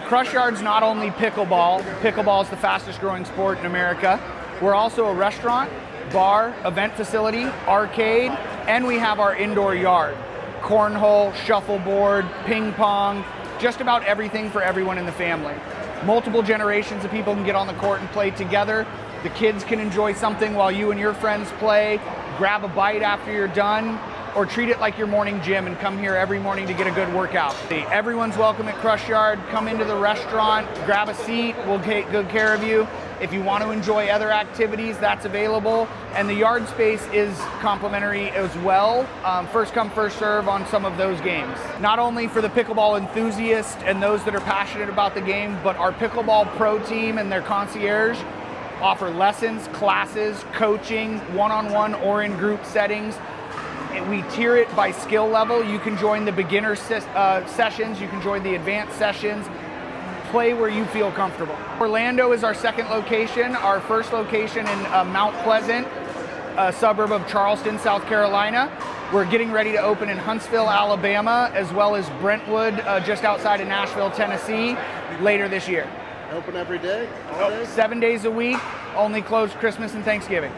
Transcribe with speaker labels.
Speaker 1: Crush Yard's not only pickleball. Pickleball is the fastest growing sport in America. We're also a restaurant, bar, event facility, arcade, and we have our indoor yard. Cornhole, shuffleboard, ping pong, just about everything for everyone in the family. Multiple generations of people can get on the court and play together. The kids can enjoy something while you and your friends play, grab a bite after you're done, or treat it like your morning gym and come here every morning to get a good workout. Everyone's welcome at Crush Yard. Come into the restaurant, grab a seat, we'll take good care of you. If you want to enjoy other activities, that's available. And the yard space is complimentary as well. First come, first serve on some of those games. Not only for the pickleball enthusiast and those that are passionate about the game, but our pickleball pro team and their concierge offer lessons, classes, coaching, one-on-one or in group settings. We tier it by skill level. You can join the beginner sessions, you can join the advanced sessions. Play where you feel comfortable. Orlando is our second location. Our first location in Mount Pleasant, a suburb of Charleston, South Carolina. We're getting ready to open in Huntsville, Alabama, as well as Brentwood, just outside of Nashville, Tennessee, later this year.
Speaker 2: Open every day? All day?
Speaker 1: 7 days a week, only closed Christmas and Thanksgiving.